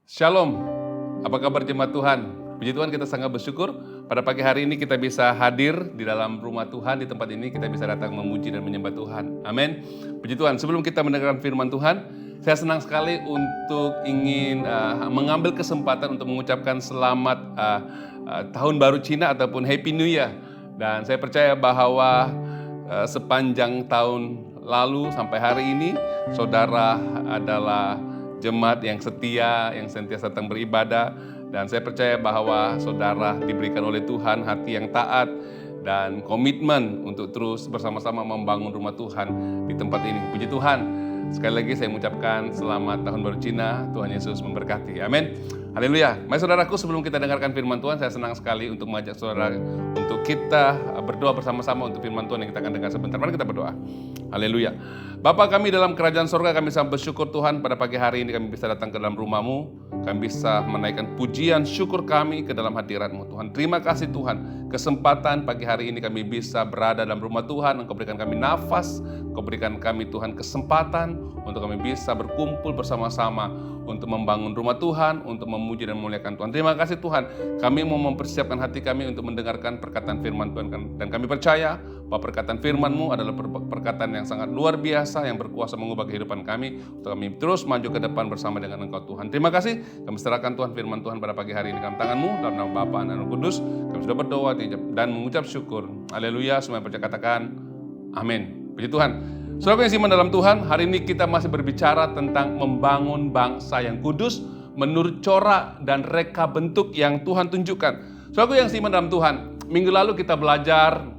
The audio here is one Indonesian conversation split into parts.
Shalom, apa kabar jemaat Tuhan? Puji Tuhan, kita sangat bersyukur pada pagi hari ini kita bisa hadir di dalam rumah Tuhan. Di tempat ini kita bisa datang memuji dan menyembah Tuhan. Amin. Puji Tuhan, sebelum kita mendengarkan firman Tuhan, saya senang sekali untuk ingin mengambil kesempatan untuk mengucapkan selamat Tahun Baru Cina ataupun Happy New Year. Dan saya percaya bahwa sepanjang tahun lalu sampai hari ini, saudara adalah jemaat yang setia, yang sentiasa datang beribadah. Dan saya percaya bahwa saudara diberikan oleh Tuhan hati yang taat dan komitmen untuk terus bersama-sama membangun rumah Tuhan di tempat ini. Puji Tuhan. Sekali lagi saya mengucapkan selamat Tahun Baru Cina. Tuhan Yesus memberkati. Amin. Haleluya. Mari saudaraku, sebelum kita dengarkan firman Tuhan, saya senang sekali untuk mengajak saudara untuk kita berdoa bersama-sama untuk firman Tuhan yang kita akan dengar sebentar. Mari kita berdoa. Haleluya. Bapa kami dalam kerajaan sorga, kami sangat bersyukur Tuhan pada pagi hari ini kami bisa datang ke dalam rumah-Mu. Kami bisa menaikkan pujian syukur kami ke dalam hadirat-Mu Tuhan. Terima kasih Tuhan, kesempatan pagi hari ini kami bisa berada dalam rumah Tuhan. Engkau berikan kami nafas, Engkau berikan kami Tuhan kesempatan untuk kami bisa berkumpul bersama-sama untuk membangun rumah Tuhan, untuk memuji dan memuliakan Tuhan. Terima kasih Tuhan, kami mau mempersiapkan hati kami untuk mendengarkan perkataan firman Tuhan. Dan kami percaya bahwa perkataan firman-Mu adalah perkataan yang sangat luar biasa, yang berkuasa mengubah kehidupan kami, untuk kami terus maju ke depan bersama dengan Engkau Tuhan. Terima kasih, kami serahkan Tuhan firman Tuhan pada pagi hari ini dalam tangan-Mu, dalam nama Bapa dan Roh Kudus. Kami sudah berdoa dan mengucap syukur. Haleluya, semua yang percaya katakan amin. Puji Tuhan. Saudara yang iman dalam Tuhan, hari ini kita masih berbicara tentang membangun bangsa yang kudus menurut corak dan reka bentuk yang Tuhan tunjukkan. Saudara yang iman dalam Tuhan, minggu lalu kita belajar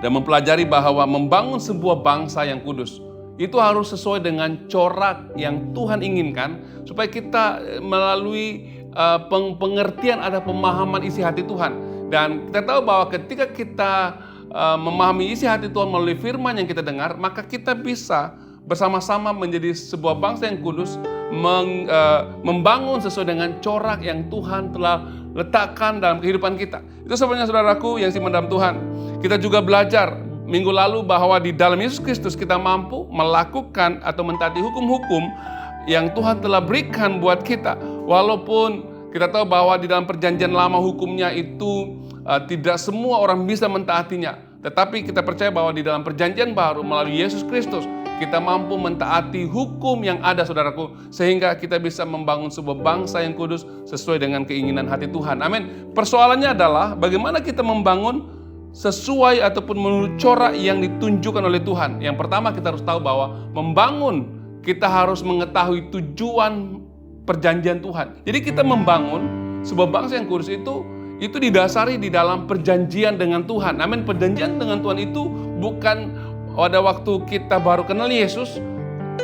dan mempelajari bahwa membangun sebuah bangsa yang kudus itu harus sesuai dengan corak yang Tuhan inginkan, supaya kita melalui pengertian, ada pemahaman isi hati Tuhan. Dan kita tahu bahwa ketika kita memahami isi hati Tuhan melalui firman yang kita dengar, maka kita bisa bersama-sama menjadi sebuah bangsa yang kudus, membangun sesuai dengan corak yang Tuhan telah letakkan dalam kehidupan kita. Itu sebabnya saudaraku yang iman dalam Tuhan, kita juga belajar minggu lalu bahwa di dalam Yesus Kristus kita mampu melakukan atau mentaati hukum-hukum yang Tuhan telah berikan buat kita. Walaupun kita tahu bahwa di dalam perjanjian lama hukumnya itu tidak semua orang bisa mentaatinya. Tetapi kita percaya bahwa di dalam perjanjian baru melalui Yesus Kristus kita mampu mentaati hukum yang ada, saudaraku, sehingga kita bisa membangun sebuah bangsa yang kudus sesuai dengan keinginan hati Tuhan. Amin. Persoalannya adalah bagaimana kita membangun sesuai ataupun menurut corak yang ditunjukkan oleh Tuhan. Yang pertama kita harus tahu bahwa membangun, kita harus mengetahui tujuan perjanjian Tuhan. Jadi kita membangun sebuah bangsa yang kudus itu didasari di dalam perjanjian dengan Tuhan. Amin. Perjanjian dengan Tuhan itu bukan pada waktu kita baru kenal Yesus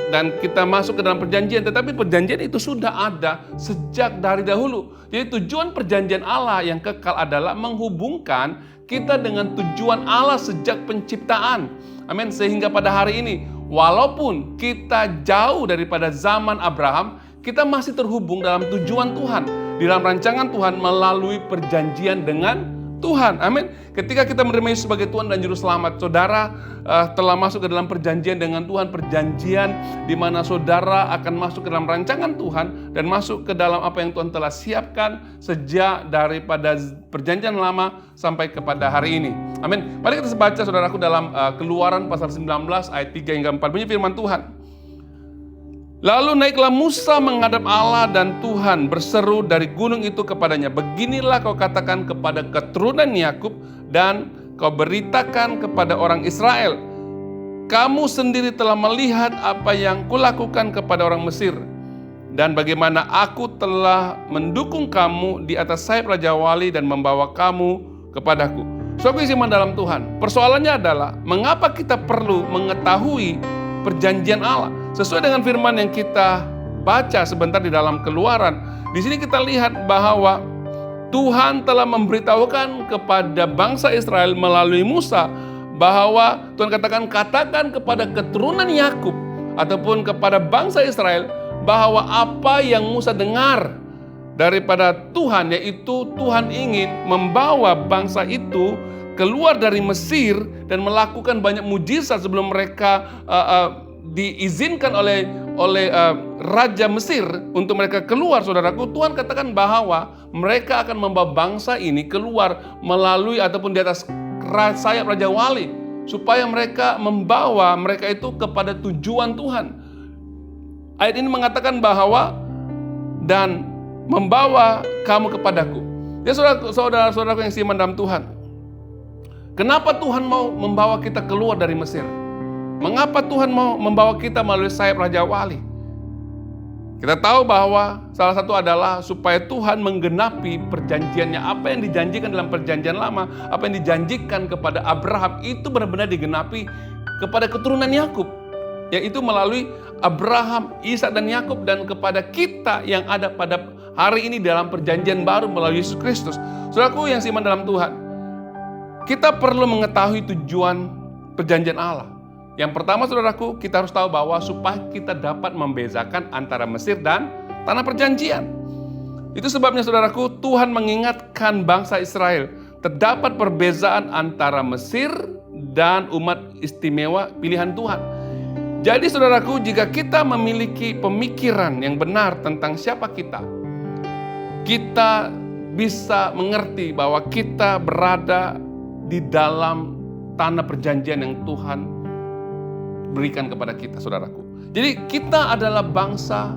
dan kita masuk ke dalam perjanjian, tetapi perjanjian itu sudah ada sejak dari dahulu. Jadi tujuan perjanjian Allah yang kekal adalah menghubungkan kita dengan tujuan Allah sejak penciptaan. Amin. Sehingga pada hari ini, walaupun kita jauh daripada zaman Abraham, kita masih terhubung dalam tujuan Tuhan, di dalam rancangan Tuhan melalui perjanjian dengan Tuhan. Amin. Ketika kita menerima Yesus sebagai Tuhan dan Juru Selamat, saudara telah masuk ke dalam perjanjian dengan Tuhan. Perjanjian di mana saudara akan masuk ke dalam rancangan Tuhan dan masuk ke dalam apa yang Tuhan telah siapkan sejak daripada perjanjian lama sampai kepada hari ini. Amin. Mari kita baca saudaraku dalam Keluaran pasal 19 ayat 3 hingga 4. Bunyi firman Tuhan. Lalu naiklah Musa menghadap Allah dan Tuhan berseru dari gunung itu kepadanya, beginilah kau katakan kepada keturunan Yakub dan kau beritakan kepada orang Israel, kamu sendiri telah melihat apa yang kulakukan kepada orang Mesir dan bagaimana aku telah mendukung kamu di atas sayap Raja Wali dan membawa kamu kepadaku. Saudara iman dalam Tuhan, persoalannya adalah mengapa kita perlu mengetahui perjanjian Allah. Sesuai dengan firman yang kita baca sebentar di dalam Keluaran, di sini kita lihat bahwa Tuhan telah memberitahukan kepada bangsa Israel melalui Musa bahwa Tuhan katakan kepada keturunan Yakub ataupun kepada bangsa Israel bahwa apa yang Musa dengar daripada Tuhan, yaitu Tuhan ingin membawa bangsa itu keluar dari Mesir dan melakukan banyak mujizat sebelum mereka diizinkan oleh Raja Mesir untuk mereka keluar, saudaraku, Tuhan katakan bahwa mereka akan membawa bangsa ini keluar melalui ataupun di atas sayap Raja Wali, supaya mereka membawa mereka itu kepada tujuan Tuhan. Ayat ini mengatakan bahwa dan membawa kamu kepadaku. Ya saudara-saudaraku yang seiman dalam Tuhan, kenapa Tuhan mau membawa kita keluar dari Mesir? Mengapa Tuhan mau membawa kita melalui sayap Raja Wali? Kita tahu bahwa salah satu adalah supaya Tuhan menggenapi perjanjiannya. Apa yang dijanjikan dalam perjanjian lama, apa yang dijanjikan kepada Abraham, itu benar-benar digenapi kepada keturunan Yakub, yaitu melalui Abraham, Ishak dan Yakub, dan kepada kita yang ada pada hari ini dalam perjanjian baru melalui Yesus Kristus. Saudaraku yang seiman dalam Tuhan, kita perlu mengetahui tujuan perjanjian Allah. Yang pertama, saudaraku, kita harus tahu bahwa supaya kita dapat membezakan antara Mesir dan tanah perjanjian. Itu sebabnya, saudaraku, Tuhan mengingatkan bangsa Israel, terdapat perbezaan antara Mesir dan umat istimewa pilihan Tuhan. Jadi, saudaraku, jika kita memiliki pemikiran yang benar tentang siapa kita bisa mengerti bahwa kita berada di dalam tanah perjanjian yang Tuhan berikan kepada kita, saudaraku. Jadi kita adalah bangsa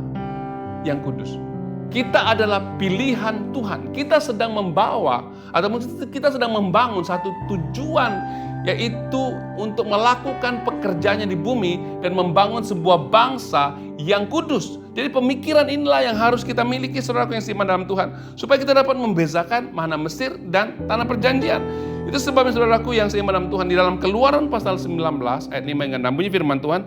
yang kudus. Kita adalah pilihan Tuhan. Kita sedang membawa atau kita sedang membangun satu tujuan, yaitu untuk melakukan pekerjaannya di bumi dan membangun sebuah bangsa yang kudus. Jadi pemikiran inilah yang harus kita miliki, saudaraku yang seiman dalam Tuhan, supaya kita dapat membezakan mana Mesir dan tanah perjanjian. Itu sebabnya, saudaraku yang seiman dalam Tuhan, di dalam Keluaran pasal 19 ayat 5 hingga 6 bunyi firman Tuhan,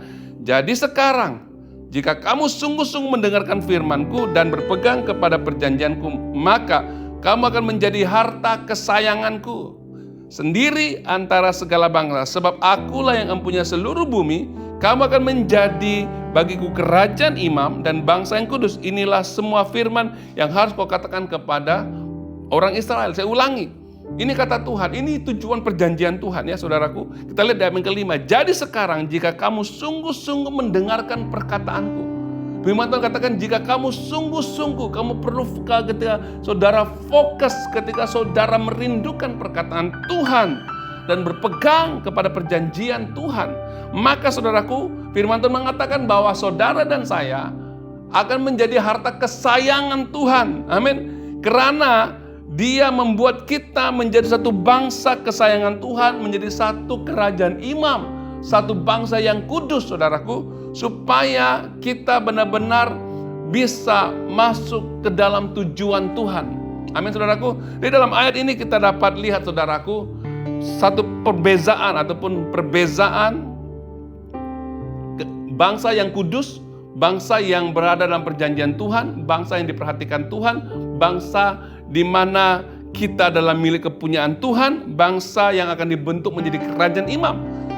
jadi sekarang jika kamu sungguh-sungguh mendengarkan firman-Ku dan berpegang kepada perjanjian-Ku, maka kamu akan menjadi harta kesayangan-Ku sendiri antara segala bangsa, sebab Akulah yang empunya seluruh bumi. Kamu akan menjadi bagiku kerajaan imam dan bangsa yang kudus. Inilah semua firman yang harus kau katakan kepada orang Israel. Saya ulangi, ini kata Tuhan, ini tujuan perjanjian Tuhan, ya saudaraku. Kita lihat di ayat yang kelima. Jadi sekarang jika kamu sungguh-sungguh mendengarkan perkataanku. Firman Tuhan katakan, jika kamu sungguh-sungguh, kamu perlu ketika saudara fokus, ketika saudara merindukan perkataan Tuhan dan berpegang kepada perjanjian Tuhan, maka saudaraku, firman Tuhan mengatakan bahwa saudara dan saya akan menjadi harta kesayangan Tuhan. Amin. Karena Dia membuat kita menjadi satu bangsa kesayangan Tuhan, menjadi satu kerajaan imam, satu bangsa yang kudus, saudaraku, supaya kita benar-benar bisa masuk ke dalam tujuan Tuhan. Amin, saudaraku. Di dalam ayat ini kita dapat lihat, saudaraku, satu perbezaan ataupun perbezaan bangsa yang kudus, bangsa yang berada dalam perjanjian Tuhan, bangsa yang diperhatikan Tuhan, bangsa di mana kita adalah milik kepunyaan Tuhan, bangsa yang akan dibentuk menjadi kerajaan imam.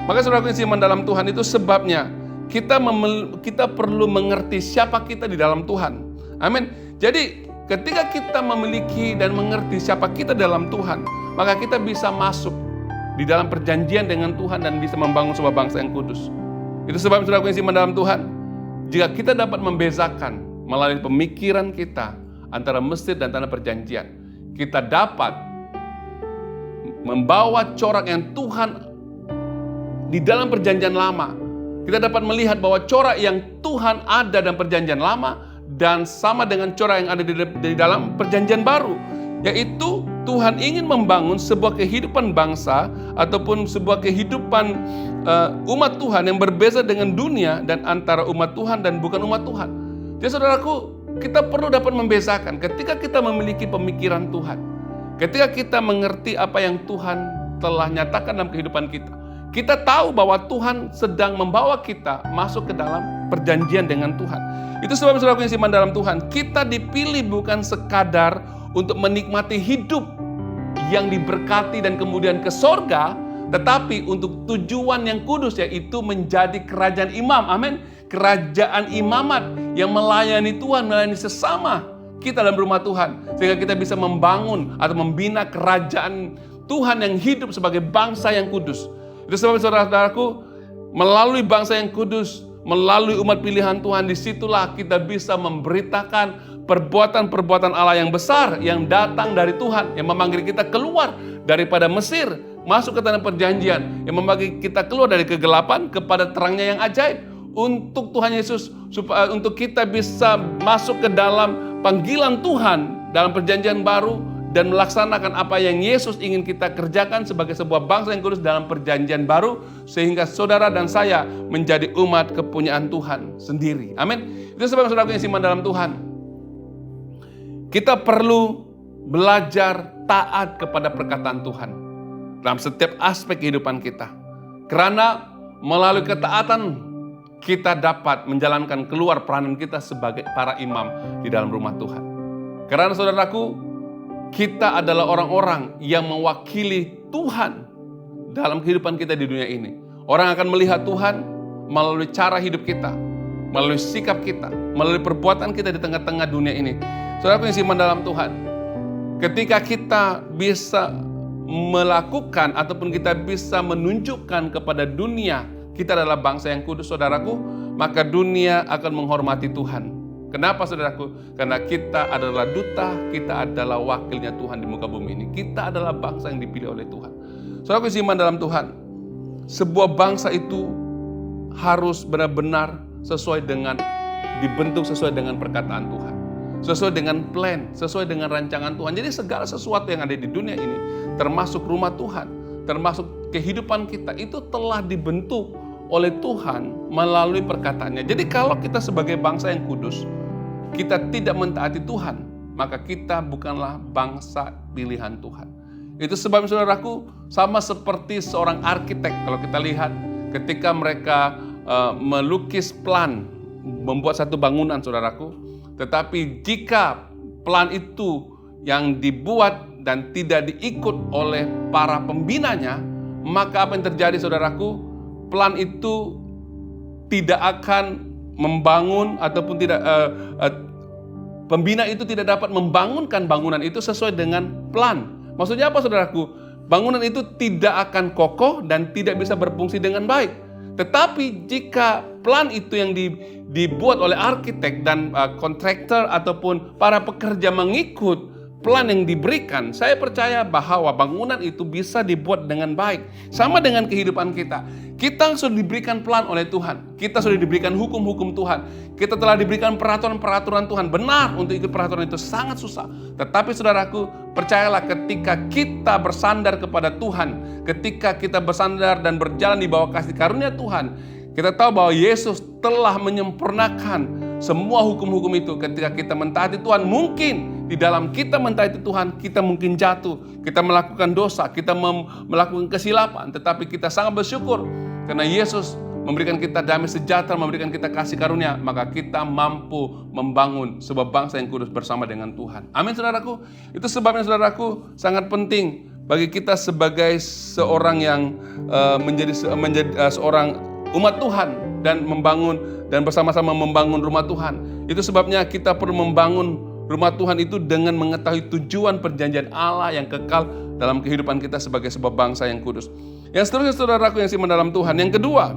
Maka saudaraku yang seiman dalam Tuhan, itu sebabnya kita perlu mengerti siapa kita di dalam Tuhan. Amin. Jadi ketika kita memiliki dan mengerti siapa kita dalam Tuhan, maka kita bisa masuk di dalam perjanjian dengan Tuhan dan bisa membangun sebuah bangsa yang kudus. Itu sebab saudaraku yang seiman dalam Tuhan, jika kita dapat membezakan melalui pemikiran kita antara Mesir dan tanah perjanjian, kita dapat membawa corak yang Tuhan di dalam perjanjian lama. Kita dapat melihat bahwa corak yang Tuhan ada dalam perjanjian lama dan sama dengan corak yang ada di dalam perjanjian baru, yaitu Tuhan ingin membangun sebuah kehidupan bangsa ataupun sebuah kehidupan umat Tuhan yang berbeza dengan dunia dan antara umat Tuhan dan bukan umat Tuhan. Jadi saudaraku, kita perlu dapat membezakan ketika kita memiliki pemikiran Tuhan, ketika kita mengerti apa yang Tuhan telah nyatakan dalam kehidupan kita. Kita tahu bahwa Tuhan sedang membawa kita masuk ke dalam perjanjian dengan Tuhan. Itu sebab saudaraku yang seiman dalam Tuhan, kita dipilih bukan sekadar untuk menikmati hidup yang diberkati dan kemudian ke sorga, tetapi untuk tujuan yang kudus, yaitu menjadi kerajaan imam. Amin. Kerajaan imamat yang melayani Tuhan, melayani sesama kita dalam rumah Tuhan, sehingga kita bisa membangun atau membina kerajaan Tuhan yang hidup sebagai bangsa yang kudus. Itu sebab saudara-saudaraku, melalui bangsa yang kudus, melalui umat pilihan Tuhan, disitulah kita bisa memberitakan perbuatan-perbuatan Allah yang besar yang datang dari Tuhan, yang memanggil kita keluar daripada Mesir, masuk ke tanah perjanjian, yang memanggil kita keluar dari kegelapan kepada terangnya yang ajaib. Untuk Tuhan Yesus, supaya untuk kita bisa masuk ke dalam panggilan Tuhan dalam perjanjian baru dan melaksanakan apa yang Yesus ingin kita kerjakan sebagai sebuah bangsa yang kudus dalam perjanjian baru, sehingga saudara dan saya menjadi umat kepunyaan Tuhan sendiri. Amin. Itu sebab saudara yang iman dalam Tuhan, kita perlu belajar taat kepada perkataan Tuhan dalam setiap aspek kehidupan kita. Karena melalui ketaatan kita dapat menjalankan keluar peranan kita sebagai para imam di dalam rumah Tuhan. Karena saudaraku, kita adalah orang-orang yang mewakili Tuhan dalam kehidupan kita di dunia ini. Orang akan melihat Tuhan melalui cara hidup kita, melalui sikap kita, melalui perbuatan kita di tengah-tengah dunia ini. Saudaraku yang iman dalam Tuhan, ketika kita bisa melakukan ataupun kita bisa menunjukkan kepada dunia kita adalah bangsa yang kudus, saudaraku, maka dunia akan menghormati Tuhan. Kenapa, saudaraku? Karena kita adalah duta, kita adalah wakilnya Tuhan di muka bumi ini. Kita adalah bangsa yang dipilih oleh Tuhan. Saudaraku iman dalam Tuhan, sebuah bangsa itu harus benar-benar sesuai dengan, dibentuk sesuai dengan perkataan Tuhan, sesuai dengan plan, sesuai dengan rancangan Tuhan. Jadi segala sesuatu yang ada di dunia ini, termasuk rumah Tuhan, termasuk kehidupan kita, itu telah dibentuk oleh Tuhan melalui perkataannya. Jadi kalau kita sebagai bangsa yang kudus, kita tidak mentaati Tuhan, maka kita bukanlah bangsa pilihan Tuhan. Itu sebabnya saudaraku, sama seperti seorang arsitek, kalau kita lihat ketika mereka melukis plan, membuat satu bangunan, saudaraku, tetapi jika plan itu yang dibuat dan tidak diikut oleh para pembinanya, maka apa yang terjadi, saudaraku? Plan itu tidak akan membangun ataupun tidak pembina itu tidak dapat membangunkan bangunan itu sesuai dengan plan. Maksudnya apa, saudaraku? Bangunan itu tidak akan kokoh dan tidak bisa berfungsi dengan baik. Tetapi jika plan itu yang dibuat oleh arsitek dan kontraktor ataupun para pekerja mengikut plan yang diberikan, saya percaya bahwa bangunan itu bisa dibuat dengan baik. Sama dengan kehidupan kita. Kita sudah diberikan plan oleh Tuhan. Kita sudah diberikan hukum-hukum Tuhan. Kita telah diberikan peraturan-peraturan Tuhan. Benar, untuk ikut peraturan itu sangat susah. Tetapi saudaraku, percayalah, ketika kita bersandar kepada Tuhan, ketika kita bersandar dan berjalan di bawah kasih karunia Tuhan, kita tahu bahwa Yesus telah menyempurnakan semua hukum-hukum itu. Ketika kita mentaati Tuhan, mungkin di dalam kita mentaati Tuhan, kita mungkin jatuh, kita melakukan dosa, kita melakukan kesilapan. Tetapi kita sangat bersyukur karena Yesus memberikan kita damai sejahtera, memberikan kita kasih karunia, maka kita mampu membangun sebuah bangsa yang kudus bersama dengan Tuhan. Amin, saudaraku. Itu sebabnya, saudaraku, sangat penting bagi kita sebagai seorang yang menjadi seorang umat Tuhan dan membangun dan bersama-sama membangun rumah Tuhan. Itu sebabnya kita perlu membangun rumah Tuhan itu dengan mengetahui tujuan perjanjian Allah yang kekal dalam kehidupan kita sebagai sebuah bangsa yang kudus. Yang seterusnya, saudaraku yang iman dalam Tuhan, yang kedua,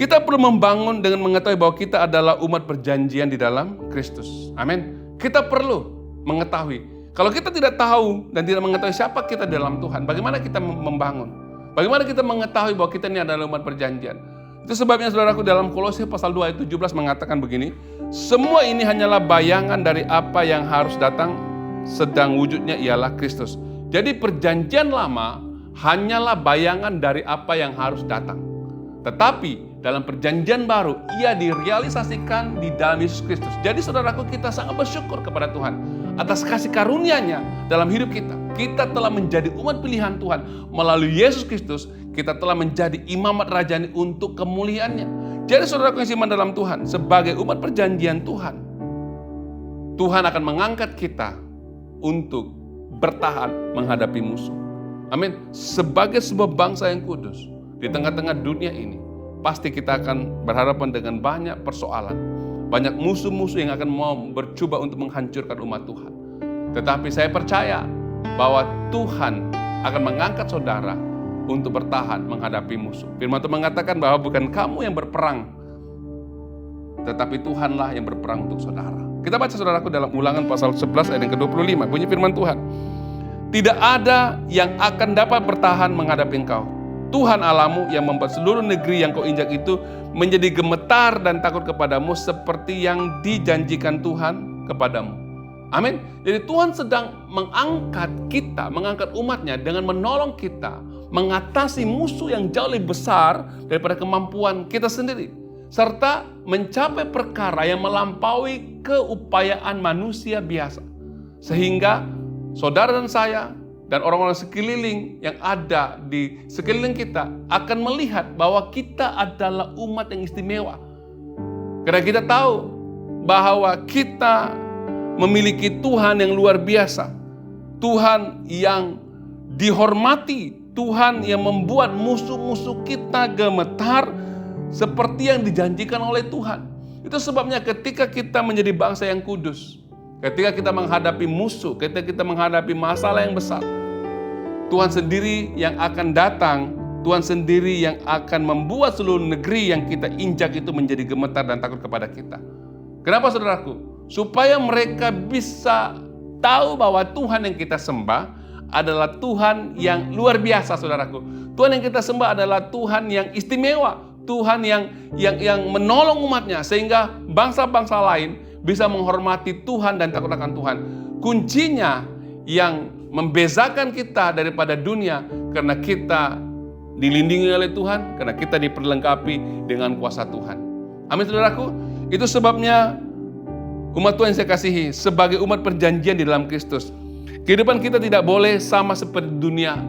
kita perlu membangun dengan mengetahui bahwa kita adalah umat perjanjian di dalam Kristus. Amin. Kita perlu mengetahui. Kalau kita tidak tahu dan tidak mengetahui siapa kita dalam Tuhan, bagaimana kita membangun? Bagaimana kita mengetahui bahwa kita ini adalah umat perjanjian? Itu sebabnya, saudaraku, dalam Kolose pasal 2 ayat 17 mengatakan begini, semua ini hanyalah bayangan dari apa yang harus datang, sedang wujudnya ialah Kristus. Jadi perjanjian lama hanyalah bayangan dari apa yang harus datang. Tetapi dalam perjanjian baru, ia direalisasikan di dalam Yesus Kristus. Jadi saudaraku, kita sangat bersyukur kepada Tuhan atas kasih karunia-Nya dalam hidup kita. Kita telah menjadi umat pilihan Tuhan. Melalui Yesus Kristus, kita telah menjadi imamat rajani untuk kemuliaan-Nya. Jadi saudaraku yang iman dalam Tuhan, sebagai umat perjanjian Tuhan, Tuhan akan mengangkat kita untuk bertahan menghadapi musuh. Amin. Sebagai sebuah bangsa yang kudus di tengah-tengah dunia ini, pasti kita akan berhadapan dengan banyak persoalan, banyak musuh-musuh yang akan mau bercoba untuk menghancurkan umat Tuhan. Tetapi saya percaya bahwa Tuhan akan mengangkat saudara untuk bertahan menghadapi musuh. Firman Tuhan mengatakan bahwa bukan kamu yang berperang, tetapi Tuhanlah yang berperang untuk saudara. Kita baca saudaraku dalam Ulangan pasal 11 ayat yang ke-25. Bunyi firman Tuhan. Tidak ada yang akan dapat bertahan menghadapi engkau. Tuhan Allahmu yang membuat seluruh negeri yang kau injak itu menjadi gemetar dan takut kepadamu seperti yang dijanjikan Tuhan kepadamu. Amin. Jadi Tuhan sedang mengangkat kita, mengangkat umatnya dengan menolong kita mengatasi musuh yang jauh lebih besar daripada kemampuan kita sendiri. Serta mencapai perkara yang melampaui keupayaan manusia biasa. Sehingga saudara dan saya dan orang-orang sekeliling yang ada di sekeliling kita akan melihat bahwa kita adalah umat yang istimewa. Karena kita tahu bahwa kita memiliki Tuhan yang luar biasa. Tuhan yang dihormati. Tuhan yang membuat musuh-musuh kita gemetar seperti yang dijanjikan oleh Tuhan. Itu sebabnya ketika kita menjadi bangsa yang kudus, ketika kita menghadapi musuh, ketika kita menghadapi masalah yang besar, Tuhan sendiri yang akan datang, Tuhan sendiri yang akan membuat seluruh negeri yang kita injak itu menjadi gemetar dan takut kepada kita. Kenapa saudaraku? Supaya mereka bisa tahu bahwa Tuhan yang kita sembah adalah Tuhan yang luar biasa, saudaraku. Tuhan yang kita sembah adalah Tuhan yang istimewa, Tuhan yang menolong umatnya sehingga bangsa-bangsa lain bisa menghormati Tuhan dan takut akan Tuhan. Kuncinya yang membezakan kita daripada dunia karena kita dilindungi oleh Tuhan, karena kita diperlengkapi dengan kuasa Tuhan. Amin, saudaraku. Itu sebabnya umat Tuhan yang saya kasihi, sebagai umat perjanjian di dalam Kristus, kehidupan kita tidak boleh sama seperti dunia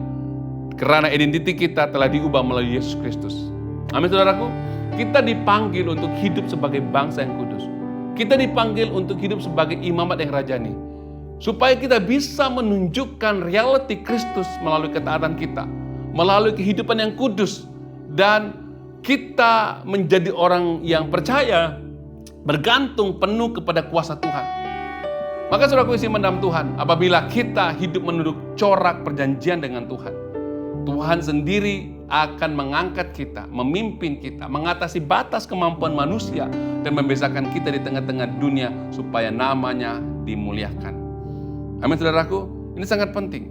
karena identitas kita telah diubah melalui Yesus Kristus. Amin, saudaraku. Kita dipanggil untuk hidup sebagai bangsa yang kudus. Kita dipanggil untuk hidup sebagai imamat yang rajani. Supaya kita bisa menunjukkan realiti Kristus melalui ketaatan kita, melalui kehidupan yang kudus, dan kita menjadi orang yang percaya, bergantung penuh kepada kuasa Tuhan. Maka saudaraku isi dalam Tuhan, apabila kita hidup menurut corak perjanjian dengan Tuhan, Tuhan sendiri akan mengangkat kita, memimpin kita, mengatasi batas kemampuan manusia, dan membezakan kita di tengah-tengah dunia supaya namanya dimuliakan. Amin, saudaraku. Ini sangat penting.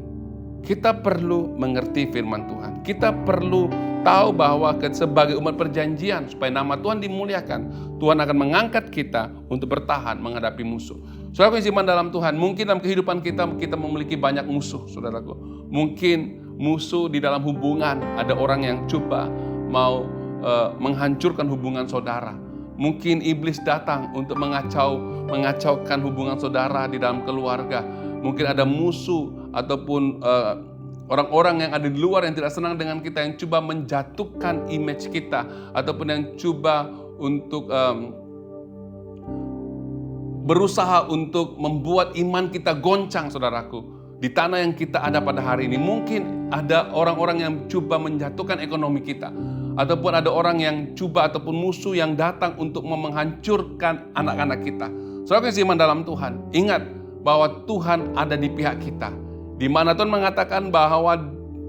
Kita perlu mengerti firman Tuhan. Kita perlu tahu bahwa sebagai umat perjanjian supaya nama Tuhan dimuliakan, Tuhan akan mengangkat kita untuk bertahan menghadapi musuh. Saudaraku yang iman dalam Tuhan, mungkin dalam kehidupan kita memiliki banyak musuh, saudaraku. Mungkin musuh di dalam hubungan, ada orang yang coba mau menghancurkan hubungan saudara. Mungkin iblis datang untuk mengacaukan hubungan saudara di dalam keluarga. Mungkin ada musuh ataupun orang-orang yang ada di luar yang tidak senang dengan kita, yang coba menjatuhkan image kita, ataupun yang coba untuk berusaha untuk membuat iman kita goncang, saudaraku. Di tanah yang kita ada pada hari ini, mungkin ada orang-orang yang coba menjatuhkan ekonomi kita, ataupun ada orang yang coba ataupun musuh yang datang untuk menghancurkan anak-anak kita. Saudara yang iman dalam Tuhan, ingat bahwa Tuhan ada di pihak kita. Di mana Tuhan mengatakan bahwa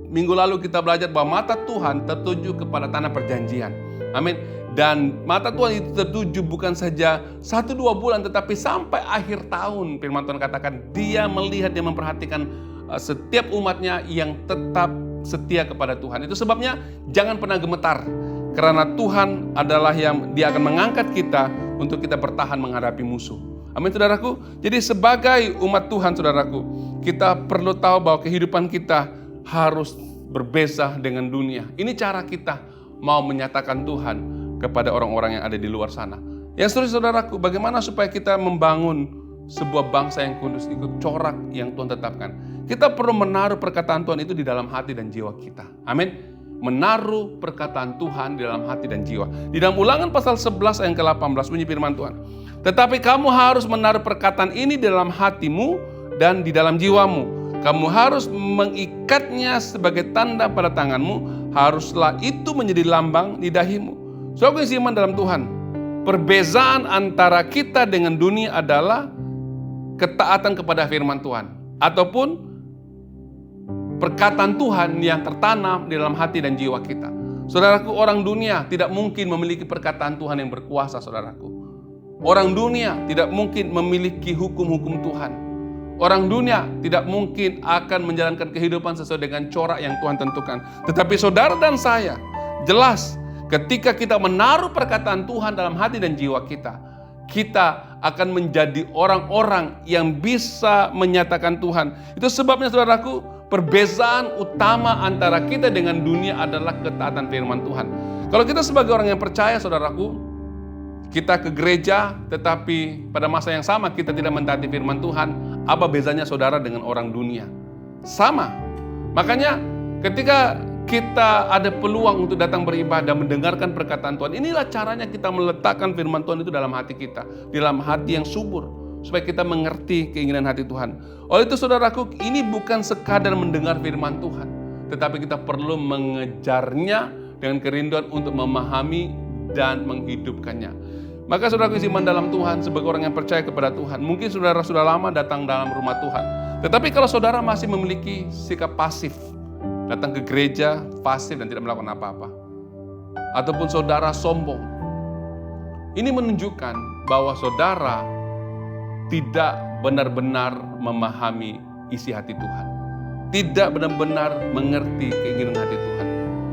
minggu lalu kita belajar bahwa mata Tuhan tertuju kepada tanah perjanjian. Amin. Dan mata Tuhan itu tertuju bukan saja 1-2 bulan, tetapi sampai akhir tahun. Firman Tuhan katakan dia melihat, dia memperhatikan setiap umatnya yang tetap setia kepada Tuhan. Itu sebabnya jangan pernah gemetar. Karena Tuhan adalah yang dia akan mengangkat kita untuk kita bertahan menghadapi musuh. Amin, saudaraku. Jadi sebagai umat Tuhan, saudaraku, kita perlu tahu bahwa kehidupan kita harus berbeza dengan dunia. Ini cara kita mau menyatakan Tuhan kepada orang-orang yang ada di luar sana. Yang seterusnya, saudaraku, bagaimana supaya kita membangun sebuah bangsa yang kudus ikut corak yang Tuhan tetapkan? Kita perlu menaruh perkataan Tuhan itu di dalam hati dan jiwa kita. Amin. Menaruh perkataan Tuhan di dalam hati dan jiwa. Di dalam Ulangan pasal 11 ayat ke-18 bunyi firman Tuhan. Tetapi kamu harus menaruh perkataan ini di dalam hatimu dan di dalam jiwamu. Kamu harus mengikatnya sebagai tanda pada tanganmu. Haruslah itu menjadi lambang di dahimu. Saudara yang iman dalam Tuhan, perbezaan antara kita dengan dunia adalah ketaatan kepada firman Tuhan, ataupun perkataan Tuhan yang tertanam di dalam hati dan jiwa kita. Saudaraku, orang dunia tidak mungkin memiliki perkataan Tuhan yang berkuasa, saudaraku. Orang dunia tidak mungkin memiliki hukum-hukum Tuhan. Orang dunia tidak mungkin akan menjalankan kehidupan sesuai dengan corak yang Tuhan tentukan. Tetapi saudara dan saya, jelas ketika kita menaruh perkataan Tuhan dalam hati dan jiwa kita, kita akan menjadi orang-orang yang bisa menyatakan Tuhan. Itu sebabnya saudaraku, perbezaan utama antara kita dengan dunia adalah ketaatan firman Tuhan. Kalau kita sebagai orang yang percaya, saudaraku, kita ke gereja, tetapi pada masa yang sama kita tidak mentaati firman Tuhan. Apa bezanya saudara dengan orang dunia? Sama. Makanya ketika kita ada peluang untuk datang beribadah, mendengarkan perkataan Tuhan, inilah caranya kita meletakkan firman Tuhan itu dalam hati kita, dalam hati yang subur, supaya kita mengerti keinginan hati Tuhan. Oleh itu saudaraku, ini bukan sekadar mendengar firman Tuhan, tetapi kita perlu mengejarnya dengan kerinduan untuk memahami dan menghidupkannya. Maka saudara iman dalam Tuhan, sebagai orang yang percaya kepada Tuhan, mungkin saudara sudah lama datang dalam rumah Tuhan, tetapi kalau saudara masih memiliki sikap pasif, datang ke gereja pasif dan tidak melakukan apa-apa, ataupun saudara sombong, ini menunjukkan bahwa saudara tidak benar-benar memahami isi hati Tuhan, tidak benar-benar mengerti keinginan hati Tuhan.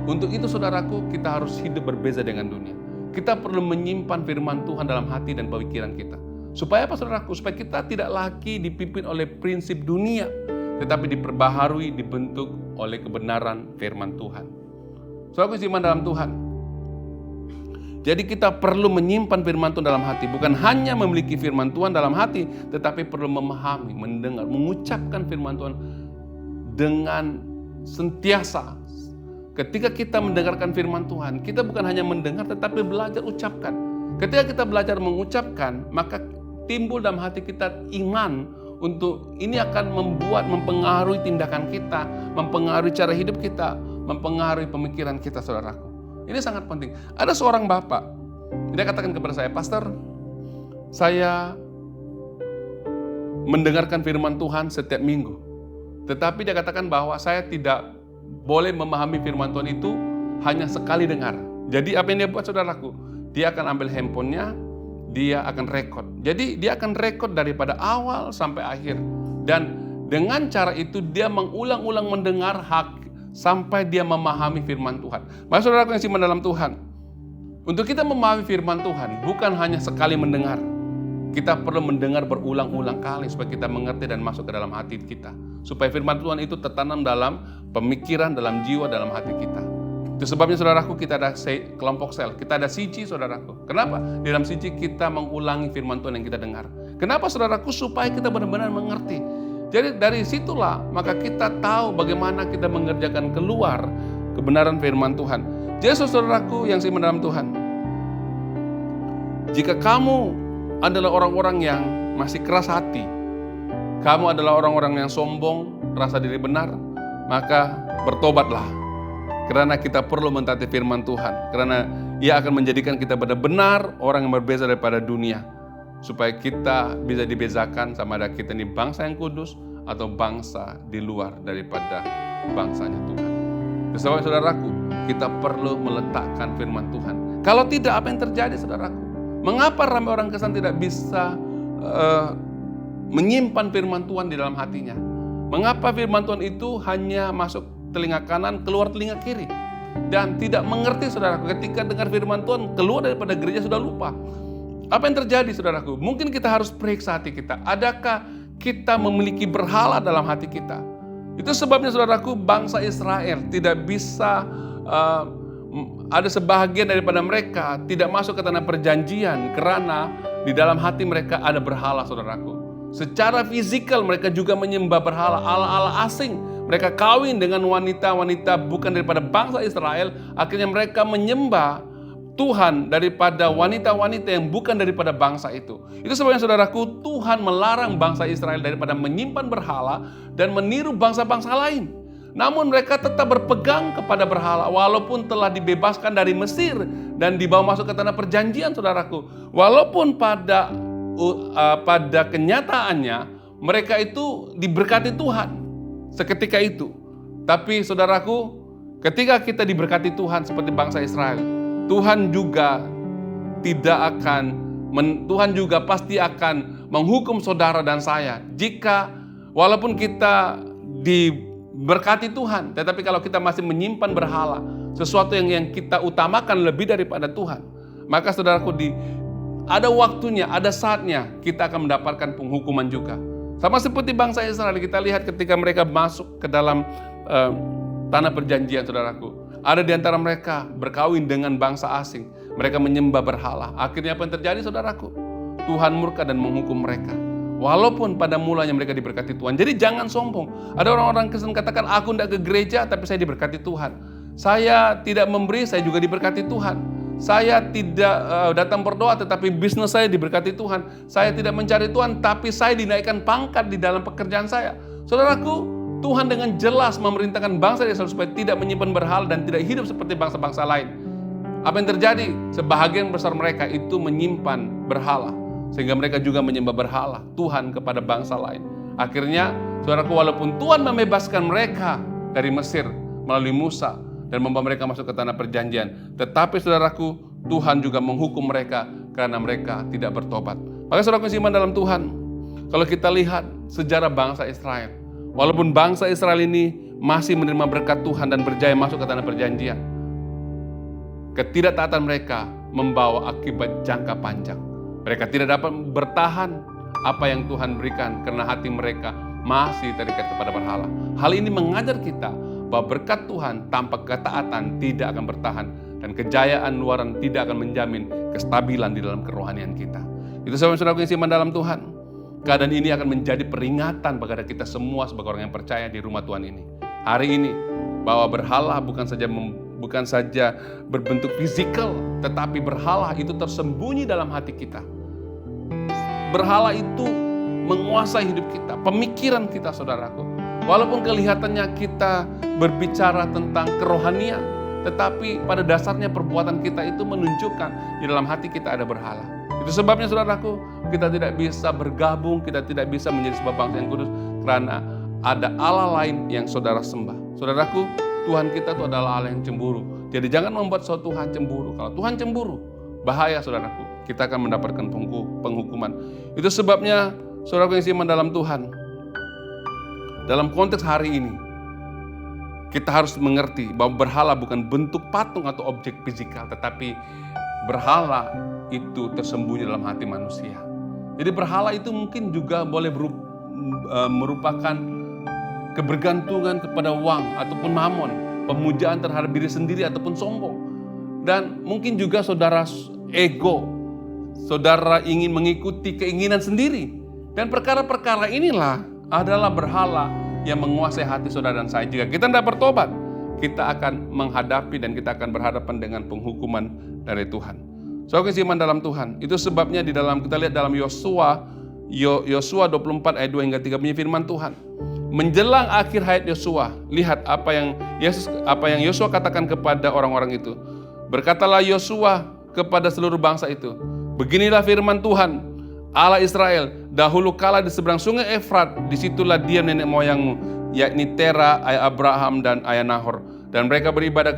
Untuk itu saudaraku, kita harus hidup berbeza dengan dunia. Kita perlu menyimpan firman Tuhan dalam hati dan pikiran kita. Supaya apa saudaraku? Supaya kita tidak lagi dipimpin oleh prinsip dunia, tetapi diperbaharui, dibentuk oleh kebenaran firman Tuhan. Saudaraku iman dalam Tuhan. Jadi kita perlu menyimpan firman Tuhan dalam hati. Bukan hanya memiliki firman Tuhan dalam hati, tetapi perlu memahami, mendengar, mengucapkan firman Tuhan dengan sentiasa. Ketika kita mendengarkan firman Tuhan, kita bukan hanya mendengar tetapi belajar ucapkan. Ketika kita belajar mengucapkan, maka timbul dalam hati kita iman untuk ini akan mempengaruhi tindakan kita, mempengaruhi cara hidup kita, mempengaruhi pemikiran kita, saudaraku. Ini sangat penting. Ada seorang bapak, dia katakan kepada saya, "Pastor, saya mendengarkan firman Tuhan setiap minggu. Tetapi dia katakan bahwa saya tidak boleh memahami firman Tuhan itu hanya sekali dengar." Jadi apa yang dia buat saudaraku? Dia akan ambil handphonenya, dia akan rekod. Jadi dia akan rekod daripada awal sampai akhir. Dan dengan cara itu dia mengulang-ulang mendengar sampai dia memahami firman Tuhan. Maka saudaraku yang iman dalam Tuhan, untuk kita memahami firman Tuhan bukan hanya sekali mendengar. Kita perlu mendengar berulang-ulang kali supaya kita mengerti dan masuk ke dalam hati kita. Supaya firman Tuhan itu tertanam dalam pemikiran, dalam jiwa, dalam hati kita. Itu sebabnya saudaraku, kita ada kelompok sel, kita ada CG saudaraku. Kenapa? Di dalam CG kita mengulangi firman Tuhan yang kita dengar. Kenapa saudaraku? Supaya kita benar-benar mengerti. Jadi dari situlah maka kita tahu bagaimana kita mengerjakan keluar kebenaran firman Tuhan. Jadi saudaraku yang seiman dalam Tuhan, jika kamu adalah orang-orang yang masih keras hati, kamu adalah orang-orang yang sombong, rasa diri benar, maka bertobatlah. Karena kita perlu mentaati firman Tuhan. Karena Ia akan menjadikan kita benar-benar orang yang berbeza daripada dunia. Supaya kita bisa dibezakan sama ada kita ini bangsa yang kudus atau bangsa di luar daripada bangsanya Tuhan. Sebab saudaraku, kita perlu meletakkan firman Tuhan. Kalau tidak, apa yang terjadi saudaraku? Mengapa ramai orang Kristen tidak bisa menyimpan firman Tuhan di dalam hatinya? Mengapa firman Tuhan itu hanya masuk telinga kanan, keluar telinga kiri? Dan tidak mengerti saudaraku, ketika dengar firman Tuhan, keluar daripada gereja sudah lupa. Apa yang terjadi saudaraku? Mungkin kita harus periksa hati kita. Adakah kita memiliki berhala dalam hati kita? Itu sebabnya saudaraku, bangsa Israel tidak bisa ada sebahagian daripada mereka tidak masuk ke tanah perjanjian karena di dalam hati mereka ada berhala saudaraku. Secara fisikal mereka juga menyembah berhala, ala-ala asing. Mereka kawin dengan wanita-wanita bukan daripada bangsa Israel. Akhirnya mereka menyembah Tuhan daripada wanita-wanita yang bukan daripada bangsa itu. Itu sebabnya saudaraku, Tuhan melarang bangsa Israel daripada menyimpan berhala dan meniru bangsa-bangsa lain. Namun mereka tetap berpegang kepada berhala walaupun telah dibebaskan dari Mesir dan dibawa masuk ke tanah perjanjian saudaraku. Walaupun pada kenyataannya mereka itu diberkati Tuhan seketika itu. Tapi saudaraku, ketika kita diberkati Tuhan seperti bangsa Israel, Tuhan juga tidak akan Tuhan juga pasti akan menghukum saudara dan saya. Jika walaupun kita diberkati Tuhan, tetapi kalau kita masih menyimpan berhala, sesuatu yang kita utamakan lebih daripada Tuhan, maka saudaraku, ada waktunya, ada saatnya kita akan mendapatkan penghukuman juga. Sama seperti bangsa Israel, kita lihat ketika mereka masuk ke dalam tanah perjanjian, saudaraku. Ada di antara mereka berkawin dengan bangsa asing. Mereka menyembah berhala. Akhirnya apa yang terjadi, saudaraku? Tuhan murka dan menghukum mereka. Walaupun pada mulanya mereka diberkati Tuhan. Jadi jangan sombong. Ada orang-orang Kristen katakan, aku tidak ke gereja tapi saya diberkati Tuhan. Saya tidak memberi, saya juga diberkati Tuhan. Saya tidak datang berdoa tetapi bisnis saya diberkati Tuhan. Saya tidak mencari Tuhan tapi saya dinaikkan pangkat di dalam pekerjaan saya. Saudaraku, Tuhan dengan jelas memerintahkan bangsa Israel supaya tidak menyimpan berhala dan tidak hidup seperti bangsa-bangsa lain. Apa yang terjadi? Sebahagian besar mereka itu menyimpan berhala, sehingga mereka juga menyembah berhala Tuhan kepada bangsa lain. Akhirnya, saudaraku, walaupun Tuhan membebaskan mereka dari Mesir melalui Musa dan membawa mereka masuk ke tanah perjanjian, tetapi saudaraku, Tuhan juga menghukum mereka karena mereka tidak bertobat. Maka saudaraku iman dalam Tuhan, kalau kita lihat sejarah bangsa Israel, walaupun bangsa Israel ini masih menerima berkat Tuhan dan berjaya masuk ke tanah perjanjian, ketidaktaatan mereka membawa akibat jangka panjang. Mereka tidak dapat bertahan apa yang Tuhan berikan karena hati mereka masih terikat kepada berhala. Hal ini mengajar kita bahwa berkat Tuhan tanpa ketaatan tidak akan bertahan dan kejayaan luaran tidak akan menjamin kestabilan di dalam kerohanian kita. Itu saudara-saudaraku yang iman dalam Tuhan. Keadaan ini akan menjadi peringatan kepada kita semua sebagai orang yang percaya di rumah Tuhan ini. Hari ini bahwa berhala bukan saja berbentuk fisikal, tetapi berhala itu tersembunyi dalam hati kita. Berhala itu menguasai hidup kita, pemikiran kita, saudaraku. Walaupun kelihatannya kita berbicara tentang kerohanian, tetapi pada dasarnya perbuatan kita itu menunjukkan di dalam hati kita ada berhala. Itu sebabnya, saudaraku, kita tidak bisa bergabung, kita tidak bisa menjadi sebuah bangsa yang kudus karena ada Allah lain yang saudara sembah. Saudaraku, Tuhan kita itu adalah Allah yang cemburu. Jadi jangan membuat suatu Tuhan cemburu. Kalau Tuhan cemburu, bahaya, saudaraku. Kita akan mendapatkan penghukuman. Itu sebabnya, saudaraku yang iman dalam Tuhan, dalam konteks hari ini, kita harus mengerti bahwa berhala bukan bentuk patung atau objek fisikal, tetapi berhala itu tersembunyi dalam hati manusia. Jadi berhala itu mungkin juga boleh merupakan kebergantungan kepada uang ataupun mamon, pemujaan terhadap diri sendiri ataupun sombong. Dan mungkin juga saudara ego, saudara ingin mengikuti keinginan sendiri. Dan perkara-perkara inilah adalah berhala yang menguasai hati saudara dan saya. Jika kita tidak bertobat, kita akan menghadapi dan kita akan berhadapan dengan penghukuman dari Tuhan. Saudara iman dalam Tuhan, itu sebabnya di dalam kita lihat dalam Yosua 24 ayat 2 hingga 3 bunyi firman Tuhan. Menjelang akhir hayat Yosua, lihat apa yang Yosua katakan kepada orang-orang itu. Berkatalah Yosua kepada seluruh bangsa itu, beginilah firman Tuhan, Allah Israel, dahulu kala di seberang sungai Efrat, disitulah diam nenek moyangmu, yakni Tera, ayah Abraham dan ayah Nahor. Dan mereka beribadah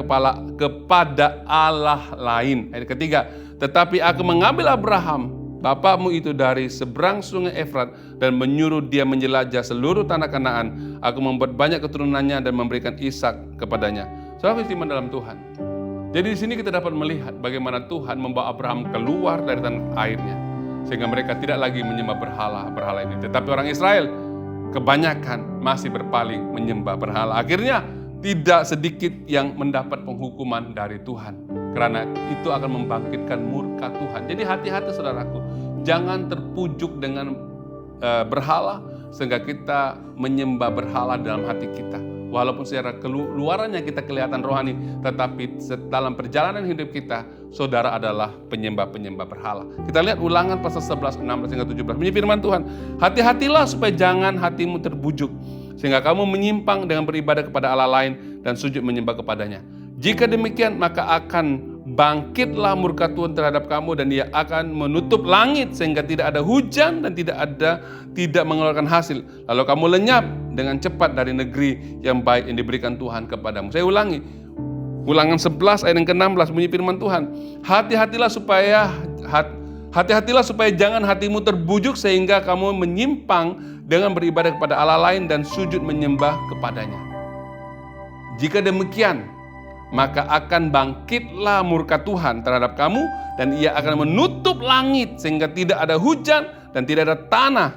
kepada Allah lain. Ayat ketiga, tetapi aku mengambil Abraham, bapakmu itu dari seberang sungai Efrat dan menyuruh dia menjelajah seluruh tanah Kanaan. Aku membuat banyak keturunannya dan memberikan Ishak kepadanya. Saudara iman dalam Tuhan. Jadi di sini kita dapat melihat bagaimana Tuhan membawa Abraham keluar dari tanah airnya, sehingga mereka tidak lagi menyembah berhala ini. Tetapi orang Israel kebanyakan masih berpaling menyembah berhala. Akhirnya tidak sedikit yang mendapat penghukuman dari Tuhan, karena itu akan membangkitkan murka Tuhan. Jadi hati-hati saudaraku, jangan terpujuk dengan berhala sehingga kita menyembah berhala dalam hati kita. Walaupun secara keluarannya kita kelihatan rohani, tetapi dalam perjalanan hidup kita, saudara adalah penyembah-penyembah berhala. Kita lihat Ulangan pasal 11, 16 hingga 17. Bunyi firman Tuhan, hati-hatilah supaya jangan hatimu terbujuk, sehingga kamu menyimpang dengan beribadah kepada Allah lain dan sujud menyembah kepadanya. Jika demikian, maka akan bangkitlah murka Tuhan terhadap kamu dan dia akan menutup langit sehingga tidak ada hujan dan tidak mengeluarkan hasil. Lalu kamu lenyap dengan cepat dari negeri yang baik yang diberikan Tuhan kepadamu. Saya ulangi. Ulangan 11 ayat yang ke-16 bunyi firman Tuhan. Hati-hatilah supaya Hati-hatilah supaya jangan hatimu terbujuk sehingga kamu menyimpang dengan beribadah kepada Allah lain dan sujud menyembah kepadanya. Jika demikian, maka akan bangkitlah murka Tuhan terhadap kamu dan ia akan menutup langit sehingga tidak ada hujan dan tidak ada tanah,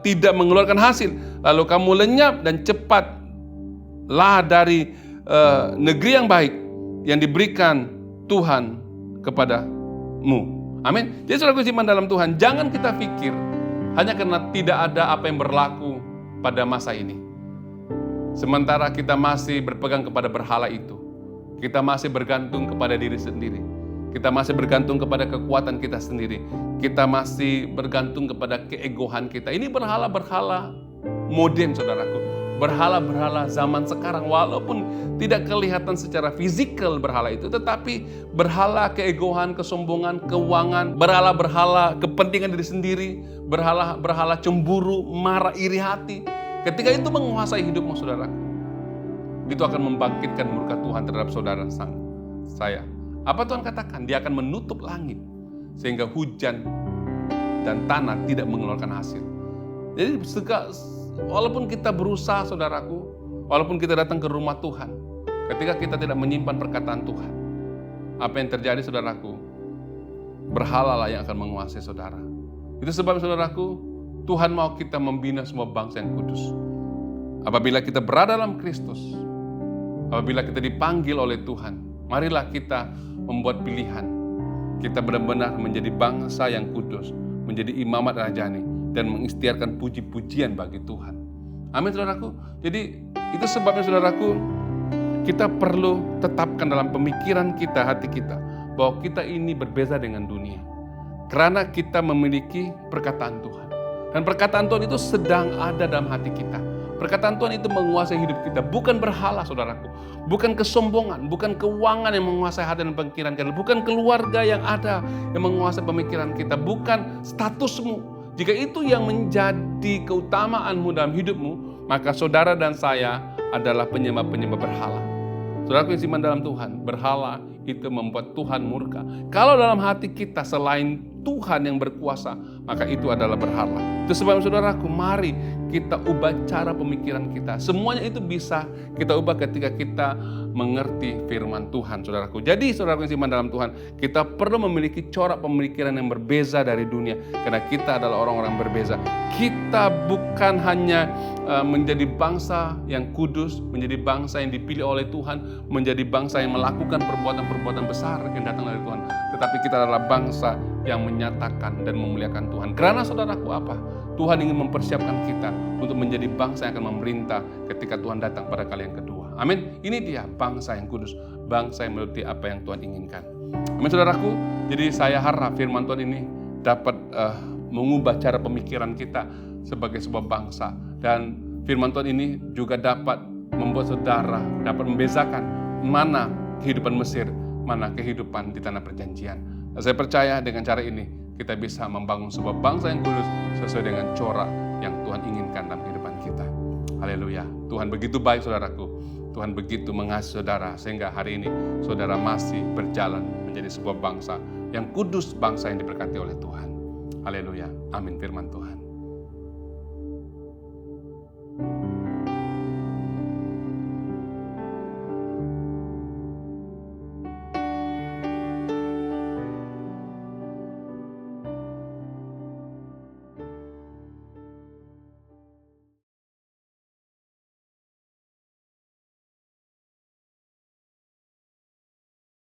tidak mengeluarkan hasil. Lalu kamu lenyap dan cepatlah dari negeri yang baik yang diberikan Tuhan kepadamu. Amin. Jadi saudaraku iman dalam Tuhan, jangan kita pikir hanya karena tidak ada apa yang berlaku pada masa ini. Sementara kita masih berpegang kepada berhala itu, kita masih bergantung kepada diri sendiri, kita masih bergantung kepada kekuatan kita sendiri, kita masih bergantung kepada keegoan kita. Ini berhala-berhala modern, saudaraku. Berhala-berhala zaman sekarang, walaupun tidak kelihatan secara fisikal berhala itu, tetapi berhala keegoan, kesombongan, keuangan, berhala-berhala kepentingan diri sendiri, berhala cemburu, marah, iri hati. Ketika itu menguasai hidupmu, saudaraku, itu akan membangkitkan murka Tuhan terhadap saudara saya. Apa Tuhan katakan? Dia akan menutup langit sehingga hujan dan tanah tidak mengeluarkan hasil. Jadi walaupun kita berusaha, saudaraku, walaupun kita datang ke rumah Tuhan, ketika kita tidak menyimpan perkataan Tuhan, apa yang terjadi, saudaraku? Berhala lah yang akan menguasai saudara. Itu sebab, saudaraku, Tuhan mau kita membina semua bangsa yang kudus. Apabila kita berada dalam Kristus, apabila kita dipanggil oleh Tuhan, marilah kita membuat pilihan. Kita benar-benar menjadi bangsa yang kudus, menjadi imamat rajani, dan mengikhtiarkan puji-pujian bagi Tuhan. Amin, saudaraku. Jadi itu sebabnya, saudaraku, kita perlu tetapkan dalam pemikiran kita, hati kita, bahwa kita ini berbeza dengan dunia. Karena kita memiliki perkataan Tuhan. Dan perkataan Tuhan itu sedang ada dalam hati kita. Perkataan Tuhan itu menguasai hidup kita. Bukan berhala, saudaraku. Bukan kesombongan, bukan keuangan yang menguasai hati dan pemikiran kita. Bukan keluarga yang ada yang menguasai pemikiran kita. Bukan statusmu. Jika itu yang menjadi keutamaanmu dalam hidupmu, maka saudara dan saya adalah penyembah-penyembah berhala. Saudaraku yang iman dalam Tuhan, berhala itu membuat Tuhan murka. Kalau dalam hati kita selain Tuhan yang berkuasa, maka itu adalah berhala. Itu sebab, saudaraku, mari kita ubah cara pemikiran kita. Semuanya itu bisa kita ubah ketika kita mengerti firman Tuhan, saudaraku. Jadi, saudaraku yang iman dalam Tuhan, kita perlu memiliki corak pemikiran yang berbeza dari dunia. Karena kita adalah orang-orang berbeza. Kita bukan hanya menjadi bangsa yang kudus, menjadi bangsa yang dipilih oleh Tuhan, menjadi bangsa yang melakukan perbuatan-perbuatan besar yang datang dari Tuhan. Tetapi kita adalah bangsa yang menyatakan dan memuliakan Tuhan. Karena, saudaraku, apa? Tuhan ingin mempersiapkan kita untuk menjadi bangsa yang akan memerintah ketika Tuhan datang pada kali yang kedua. Amin. Ini dia bangsa yang kudus, bangsa yang menuruti apa yang Tuhan inginkan. Amin, saudaraku. Jadi saya harap firman Tuhan ini dapat mengubah cara pemikiran kita sebagai sebuah bangsa. Dan firman Tuhan ini juga dapat membuat saudara dapat membezakan mana kehidupan Mesir, mana kehidupan di tanah perjanjian. Dan saya percaya dengan cara ini kita bisa membangun sebuah bangsa yang kudus sesuai dengan corak yang Tuhan inginkan dalam kehidupan kita. Haleluya. Tuhan begitu baik, saudaraku. Tuhan begitu mengasihi saudara sehingga hari ini saudara masih berjalan menjadi sebuah bangsa yang kudus, bangsa yang diberkati oleh Tuhan. Haleluya. Amin, firman Tuhan.